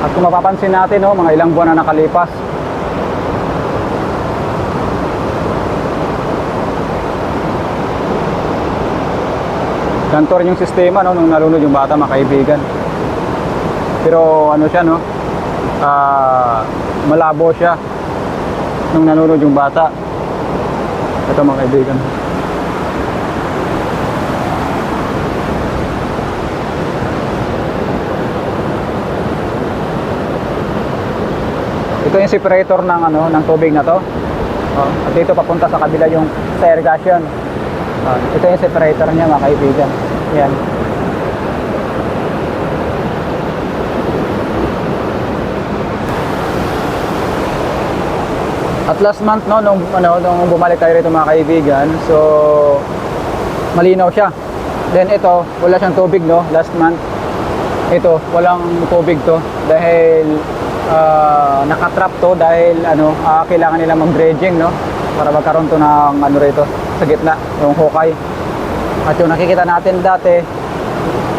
At kung mapapansin natin, no, mga ilang buwan na nakalipas, ganito rin yung sistema, no, nung nalunod yung bata, mga kaibigan. Pero ano siya, no, malabo siya nung nalunod yung bata. Ito mga kaibigan. Ito yung separator ng ng tubig na to. At dito papunta sa kabila yung sa irrigation. Ito yung separator niya, mga kaibigan. Yan. At last month, no, nung bumalik tayo rito, mga kaibigan, so malinaw siya. Then ito, wala siyang tubig, no, last month. Ito, walang tubig to dahil nakatrap to dahil kailangan nila mag-dredging, no, para magkaroon to ng rito sa gitna, yung hukay. At yung nakikita natin dati,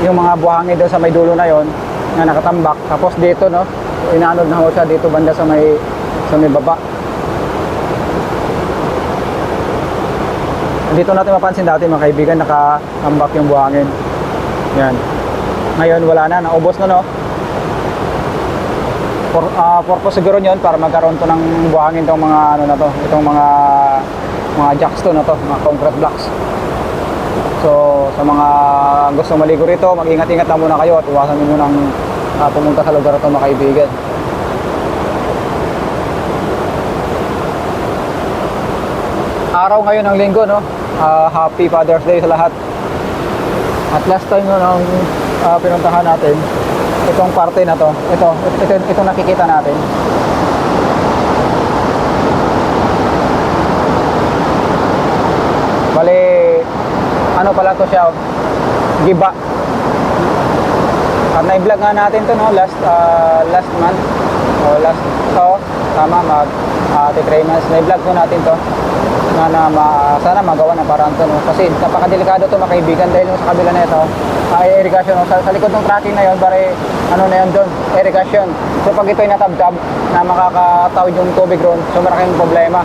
yung mga buhangin doon sa may dulo na yon na nakatambak. Tapos dito, no, inaanod na ho siya dito banda sa may baba. Dito natin mapansin dati, mga kaibigan, nakatambak yung buhangin. Yan. Ngayon wala na, naubos na, no. Purpose siguro yun para magkaroon to ng buhangin tong mga na to, itong mga jacks to na to, mga concrete blocks. So sa mga gusto maligo rito, mag-ingat-ingat na muna kayo at iwasan niyo nang pumunta sa lugar ito, mga kaibigan. Araw ngayon ng linggo, no. Happy Father's Day sa lahat. At last time, no, nung pinuntahan natin itong parte na to, ito nakikita natin. Bale, ano pala to siya, giba. At na-vlog nga natin to, no, last month o tama, 3 months na-vlog ko natin to na sana magawa ng paraan to, no? Kasi napakadelikado to, mga kaibigan, dahil sa kabila na ito ay irrigation, no? Sa likod ng tracking na yon, bare na yon doon, irrigation. So pag ito ay natabtab na makakatawid yung tubig roon, so malaking problema.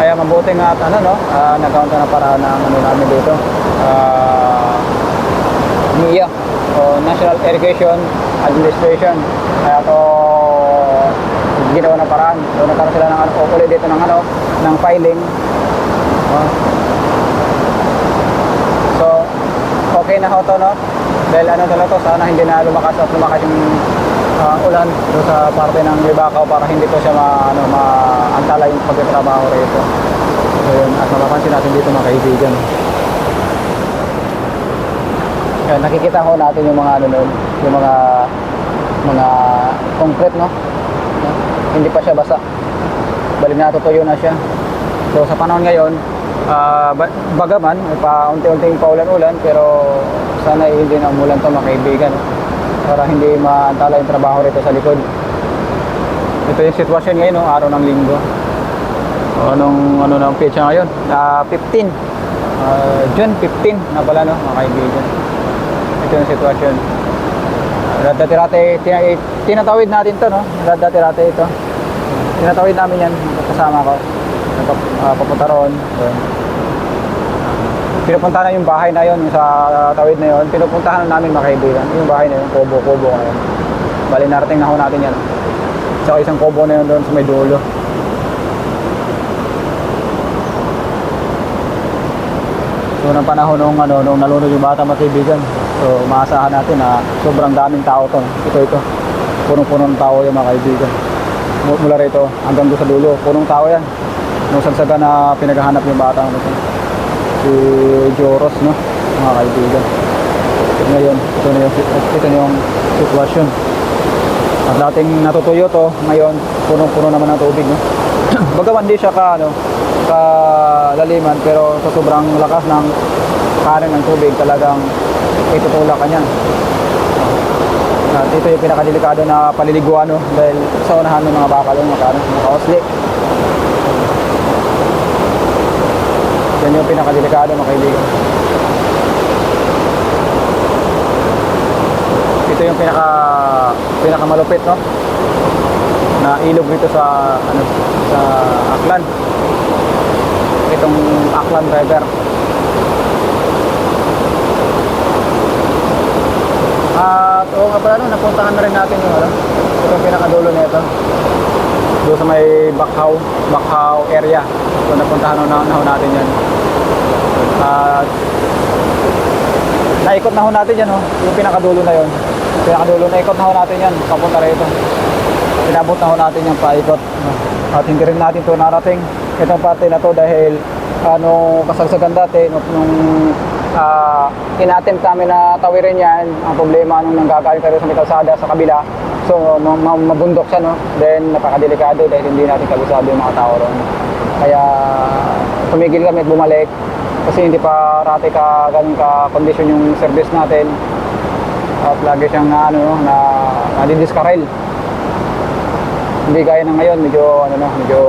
Kaya mabuting at nagkaroon na paraan ng namin dito, NIA o National Irrigation Administration. Kaya to ginawa ng paraan. So nagkaroon sila ng ulit dito ng filing. So okay na ho to, no, dahil to, sana hindi na lumakas yung ulan do sa parte ng Libacao para hindi to siya maantala yung pagtatrabaho rito. So yun, at mapapansin natin dito, mga kaibigan. Kaya nakikita ho natin yung mga yung mga concrete, no, hindi pa siya basa, balik na tutuyo na siya. So sa panahon ngayon, bagaman unti-unting paulan-ulan, pero sana hindi na umulan to, mga kaibigan, para hindi maantala yung trabaho rito sa likod. Ito yung sitwasyon ngayon, no, araw ng linggo. Anong ng petsa ngayon? 15 June 15 na pala, no, mga kaibigan. Ito yung sitwasyon. Dati-rate tinatawid natin to, no. Dati-rate ito, tinatawid namin yan kasama ko, papunta roon. Pinupuntahan na yung bahay na yon, sa tawid na yon, pinupuntahan na namin, mga kaibigan, yung bahay na yun, kubo na yun. Bali narating na ho natin yan. Saka isang kubo na yun doon sa may dulo. So ng panahon nung nalunod yung bata, mga kaibigan, so maasahan natin na sobrang daming tao to. Ito punong-puno ng tao yung, mga kaibigan. Mula rito hanggang doon sa dulo, punong tao yan. Nung sagsaga na pinaghahanap yung bata, si Joros, no, mga kaibigan. Ngayon ito na yung sitwasyon. At dating natutuyo to, ngayon punong-puno naman ng tubig, no. Bagaman di siya kalaliman, pero sa sobrang lakas ng kanan ng tubig, talagang itutulak ka niyan. At ito yung pinakadelikado na paliliguan, no, dahil sa unahan ng mga bakal yung makaosli. Yan yung pinakadelikado, mga kaibigan. ito yung pinaka malupit, no, na ilog dito sa sa Aklan. Itong Aklan River. At oo nga pala, no, napuntahan na rin natin yung itong pinakadulo nito. Doon sa may Bakhaw area. So napuntahan na natin yan. At naikot na ho natin yan, yung pinakadulo na yun. Pinakadulo na ikot na ho natin yan, papunta rito. Inabot na ho natin yung paikot. At hindi rin natin ito narating itong parte na to dahil kasagsagan dati nung ina-attempt namin na tawirin yan. Ang problema nung nanggagaling tayo sa may kalsada sa kabila, so mabundok siya, no? Then napakadelikado dahil hindi natin kabisado yung mga tao ron. Kaya tumigil kami at bumalik kasi hindi pa rate ka ganun ka kondisyon yung service natin. At lagi siyang nadidiskarel. Hindi gaya na ngayon, medyo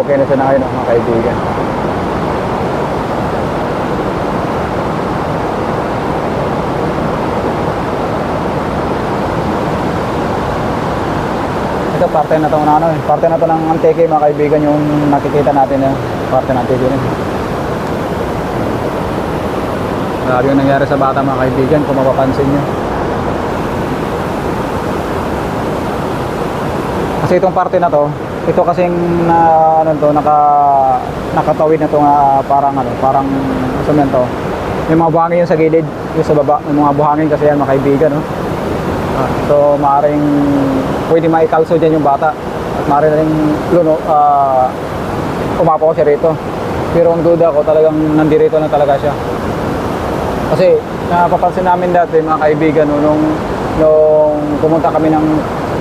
okay na siya na ngayon, mga kaibigan. Ito parte na to parte na to ng Antique, mga kaibigan, yung nakikita natin na parte ng Antique yun. Grabe yung nangyari sa bata, mga kaibigan, kung mapapansin nyo. Kasi itong parte na to, ito kasing nakatawid na to nga parang semento. Yung mga buhangin yung sa gilid, yung sa baba, yung mga buhangin kasi yan, mga kaibigan, no? So maaaring pwede maikalso dyan yung bata at maaaring rin umapaw siya rito. Pero ang duda ko talagang nandirito na talaga siya. Kasi napapansin namin dati, mga kaibigan, nung pumunta kami ng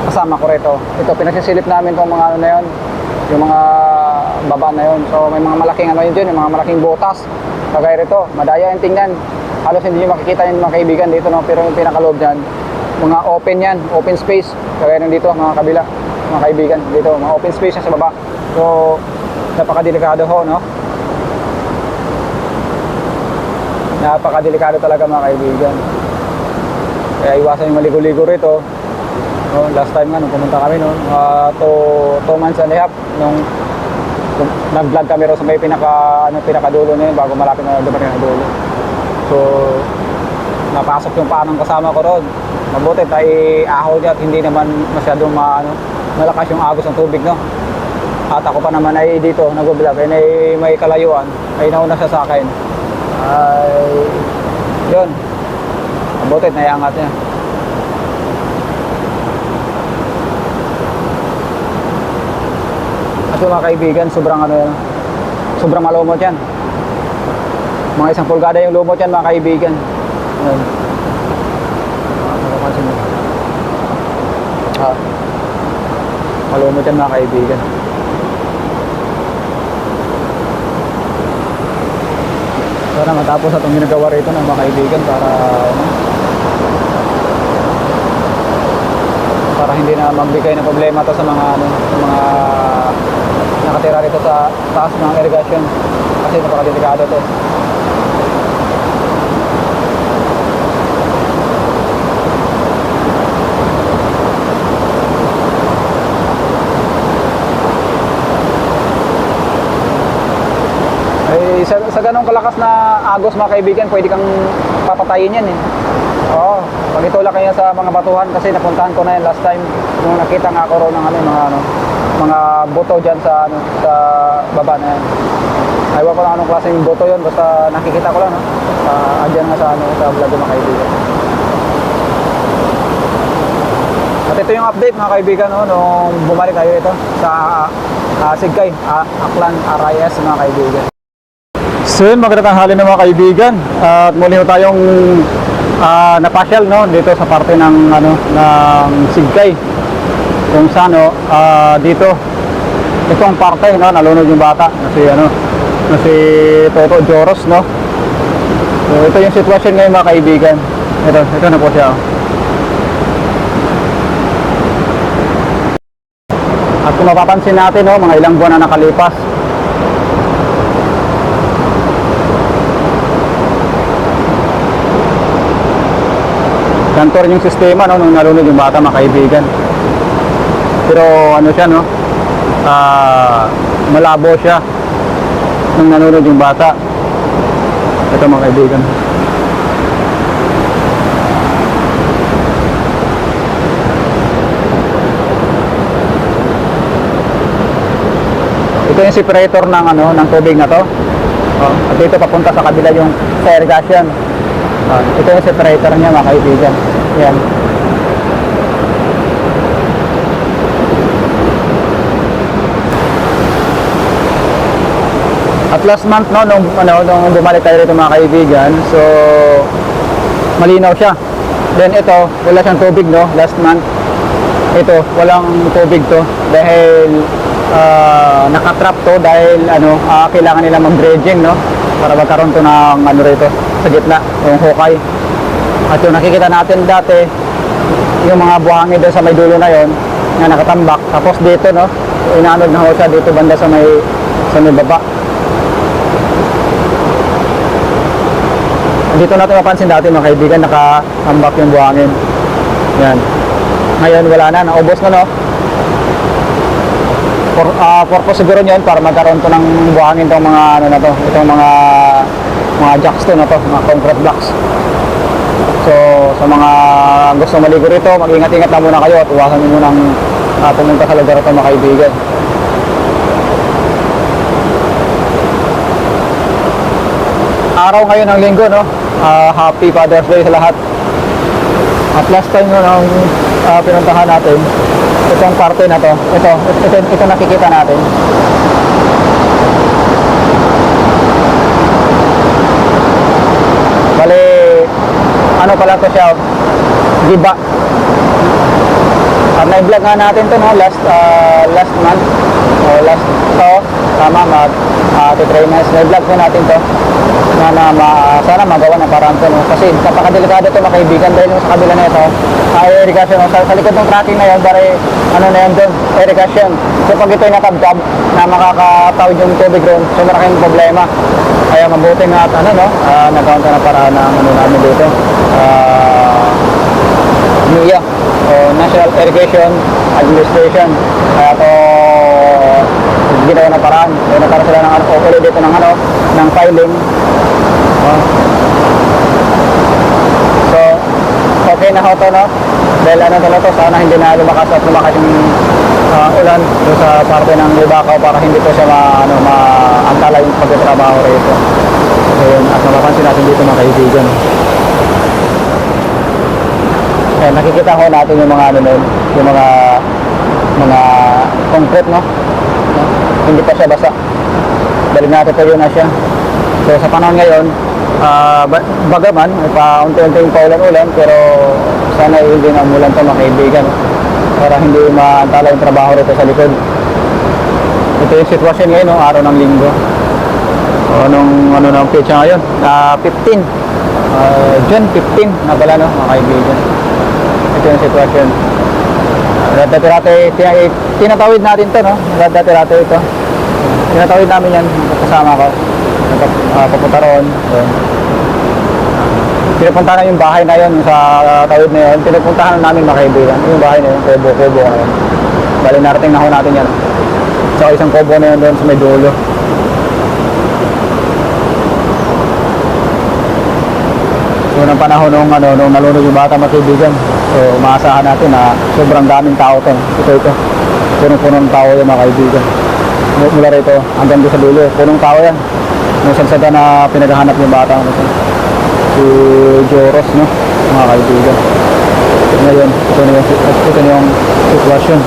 kasama ko rito, ito pinagsisilip namin itong mga na yun, yung mga baba na yun. So may mga malaking yun dyan, yung mga malaking butas kagaya rito, madaya yung tingnan. Halos hindi nyo makikita yung mga kaibigan dito, no? Pero yung pinakaloob dyan, mga open yan, open space kagaya nung dito, mga kabila, mga kaibigan, dito mga open space sa baba. So napakadelikado ho, no? Napakadelikado talaga, mga kaibigan. Kaya iwasan yung maligo-ligo rito. Last time nga nung pumunta kami 2 months and a half nung nag-vlog kami ro sa may pinakadulo na yun bago malapit na dumating na dulo. So napasok yung panang kasama ko ron. Mabuti tayo ahaw niya at hindi naman masyadong malakas yung agos ng tubig, no? At ako pa naman ay dito nag-vlog ay may kalayuan, ay nauna siya sa akin. Ay yun, mabuti naiangat niya. At yung mga kaibigan, sobrang malumot yan. Mga 1 pulgada yung lumot yan, mga kaibigan. Ayan. Malumot yan, mga kaibigan. Sana matapos itong ginagawa rito ng mga kaibigan para hindi na magbigay ng problema to sa mga nakatira rito sa taas ng irrigation kasi napakadelikado to. Sa ganong kalakas na agos, mga kaibigan, pwede kang papatayin yan eh. Oo, pag itulak kanya sa mga batuhan kasi napuntahan ko na yan last time nung nakita nga ako ron ng mga buto dyan sa baba na yan. Ayaw ko lang anong klaseng buto yun, basta nakikita ko lang, no? Adyan nga sa vlog ng mga kaibigan. At ito yung update, mga kaibigan, no? Nung bumalik tayo ito sa Sigkay, Aklan, RIS, mga kaibigan. So yun, magandang tanghali ng mga kaibigan. At muli tayong napasyal, no, dito sa parte ng Sigkay. Kung saan dito itong parte, no, nalunod yung bata na si Toto Joros, no. So ito yung sitwasyon ngayon, mga kaibigan. Ito na po siya. At kung mapapansin natin, no, mga ilang buwan na nakalipas, ganito rin yung sistema, no, nung nalunod yung bata, mga kaibigan. Pero ano siya, no, malabo siya nung nalunod yung bata. Ito mga kaibigan. Ito yung separator ng ano, ng tubig na to. At dito papunta sa kabila yung sa irrigation. Ito yung separator niya, mga kaibigan. Yan. At last month, no, nung bumalik tayo rito, mga kaibigan, so malinaw siya. Then ito, wala siyang tubig, no, last month. Ito, walang tubig to dahil nakatrap to dahil ano, kailangan nila mag-dredging, no, para magkaroon to ng ano rito sa gitna, yung hukay. At yung nakikita natin dati, yung mga buhangin doon sa may dulo na yon na nakatambak. Tapos dito, no, inanod na ho siya dito banda sa may baba. Dito natin mapansin dati, mga kaibigan, nakatambak yung buhangin. Yan. Ngayon wala na, naubos na, no. Purpose siguro yun para magkaroon to ng buhangin tong mga ano na to, itong mga jacks to na to, mga concrete blocks. So sa mga gusto maligo rito, mag-ingat-ingat na muna kayo at iwasan niyo munang pumunta sa lugar ito, mga kaibigan. Araw ngayon ng linggo, no. Happy Father's Day sa lahat. At last time nung pinuntahan natin itong parte na to, ito nakikita natin. Bale, ano pala to siya, giba. At na-vlog nga natin to, no, last month o last to, tama, mag 3 months na-vlog ko natin to na sana magawa ng paraan to, no? Kasi napakadelikado to, mga kaibigan, dahil sa kabila na ito irrigation, no? Sa likod ng tracking na yun, bari ano na yun doon, irrigation. So pag ito'y natabtab na makakatawid yung tubig doon, so malaking problema. Kaya mabuti nga at ano, no, nagkaroon na paraan ng ano namin dito, NIA o National Irrigation Administration. Kaya to ginawa na paraan. So nagkaroon sila ng ulit dito ng ano, ng filing. So okay na ho to, no, dahil ano to, sana hindi na lumakas yung ulan doon sa parte ng Libakaw para hindi to siya maantala yung pagtatrabaho rito. So yun, at mapapansin natin dito, mga kaibigan. Eh, nakikita ho natin yung mga ano nun, yung mga concrete, no? Hindi pa siya basa. Dahil natutuyo na siya. So sa panahon ngayon, bagaman paunti-unting paulan-ulan, pero sana hindi na umulan to, mga kaibigan, para hindi maantala yung trabaho rito sa likod. Ito yung sitwasyon ngayon, no, araw ng linggo. O nung ano ng petsa ngayon, 15 June 15 na pala, no, mga kaibigan. Ito yung sitwasyon. Dati-dati tinatawid natin to, no. Dati-dati ito tinatawid namin yan, kasama ko papunta roon. So, pinupuntahan na yung bahay na yun, sa tawid na yun, pinupuntahan namin, mga kaibigan, yung bahay na yun, kubo ngayon. Bali narating na ho natin yan. So isang kubo na yun doon sa may dulo. So nang panahon nung nalunod yung bata, mga kaibigan, so maasahan natin na sobrang daming tao to. Ito punong-punong tao yung, mga kaibigan. Mula rito hanggang doon sa dulo, punong tao yan. Nung sagsada na pinaghahanap yung bata, si Joros, no, mga kaibigan. Ngayon, ito na yung sitwasyon.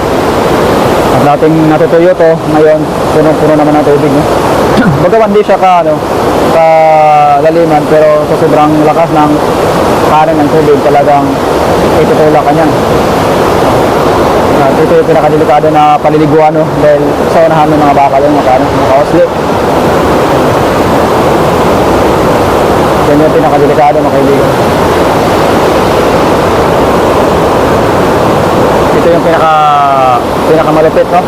At dating natutuyo to, ngayon puno naman ng tubig, no. Bagaman di siya laliman, pero sa sobrang lakas ng kanan ng tubig, talagang itutulak ka niyan. At ito yung pinakadelikado na paliliguan, no, dahil sa unahan ng mga bakal yung makaosli. Yan yung pinakadelikado, mga kaibigan. Ito yung pinakamalupit, no,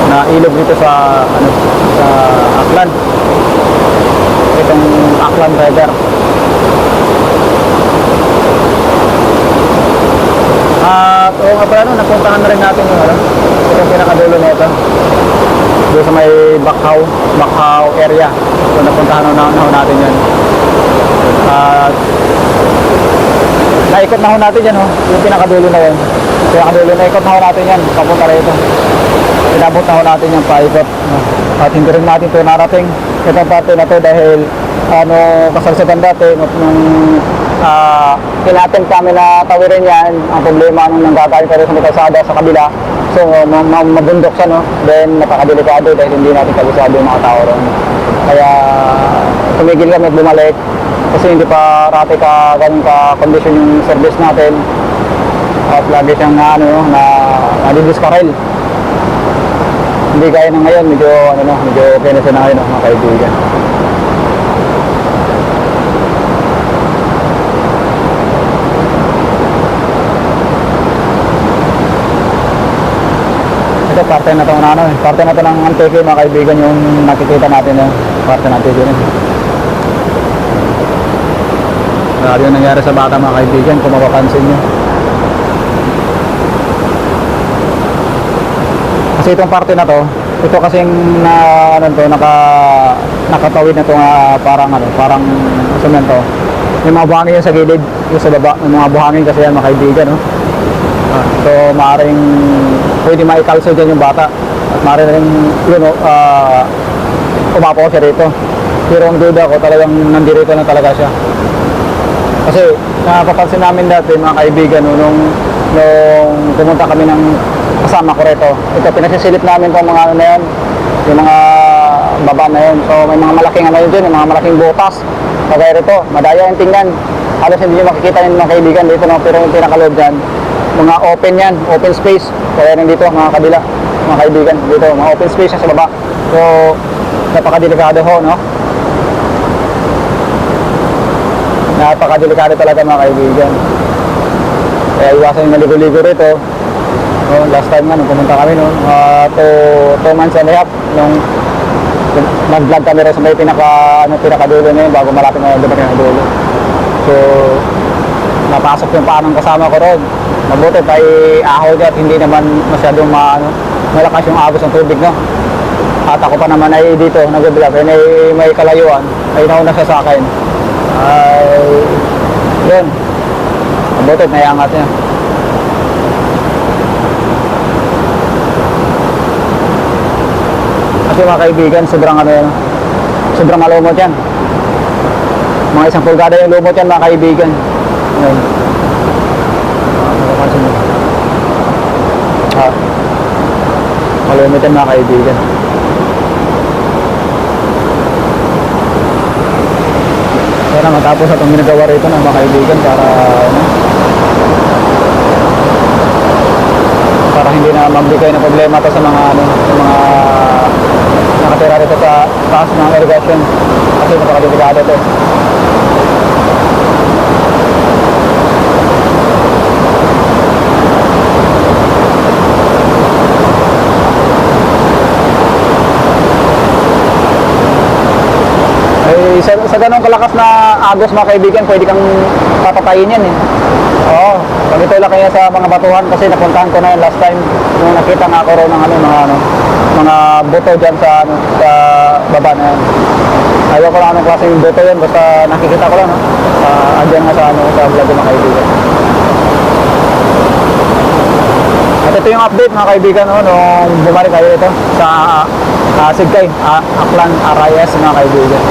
na ilog dito sa sa Aklan. Itong Aklan River. At oo nga pala, napuntahan na rin natin yung ano, itong pinakadulo na ito. Doon sa may Bacau area. So napuntahan na natin yan. At naikot na ho natin yan, yung pinakadulo na yan. Pinakadulo na ikot na ho natin yan, papunta rito. Pinabot na ho natin yung paikot. At hindi rin natin ito narating itong parte na to dahil kasalsagan dati nung tinatin kami na tawirin yan. Ang problema nung nanggagaling tayo sa may kalsada sa kabila, so mabundok siya, no? Then napakadelikado dahil hindi natin kabisado yung mga tao ron. Kaya tumigil kami at bumalik kasi hindi pa rati ka ganun ka kondisyon yung service natin at lagi siyang nadidiskarel. Hindi gaya ng ngayon, medyo okay na siya na ngayon, mga kaibigan. Ito parte na ito parte na ito ng Antique, mga kaibigan, yung nakikita natin, parte ng Antique yun. Grabe yung nangyari sa bata, mga kaibigan, kung mapapansin nyo. Kasi itong parte na to, ito kasing nakatawid na ito nga parang semento. May mga buhangin yan sa gilid, yung sa baba, may mga buhangin kasi yan, mga kaibigan, no? So maaaring pwede maikalso dyan yung bata at maaaring rin umapaw siya rito. Pero ang duda ko talagang nandirito na talaga siya. Kasi napapansin namin dati, mga kaibigan, nung pumunta kami ng kasama ko rito, ito pinasisilip namin itong mga na yan, yung mga baba na yun. So may mga malaking yun dyan, yung mga malaking butas kagaya rito, madaya yung tingnan. Halos hindi nyo makikita yung mga kaibigan dito, no? Pero yung pinakaloob dyan, mga open yan, open space. Kaya nandito mga kabila, mga kaibigan, dito mga open space sa baba. So napakadelikado ho, no? Napakadelikado talaga, mga kaibigan. Kaya iwasan yung maligo-ligo rito. Last time nga nung pumunta kami 2 months and a half nung nag-vlog kami rin sa may pinakadulo na yun bago malapit na dumating ang dulo. So napasok yung paanong kasama ko ron. Mabuti tayo ahoy at hindi naman masyadong malakas yung agos ng tubig, no? At ako pa naman ay dito nag-vlog, may kalayuan, ay nauna siya sa akin. Ay yun, mabuti naiangat niya. Kasi mga kaibigan, sobrang malumot yan. Mga 1 pulgada yung lumot yan, mga kaibigan. Ngayon. Malumot yan, mga kaibigan. Sana matapos na itong ginagawa rito ng mga kaibigan para hindi na magbigay na problema to sa mga nakatira rito sa taas ng irrigation kasi napakadelikado to. Sa ganong kalakas na agos, mga kaibigan, pwede kang papatayin yan, Oo, pagito lang kaya sa mga batuhan kasi napuntahan ko na yun last time nung nakita nga ako rin ng mga buto dyan sa baba na yan. Ayaw ko lang anong klaseng buto yun, basta nakikita ko lang, andyan nga sa vlog, mga kaibigan. At ito yung update, mga kaibigan, nung bumalik kayo ito sa Sigkay, Aklan, Arayes, mga kaibigan.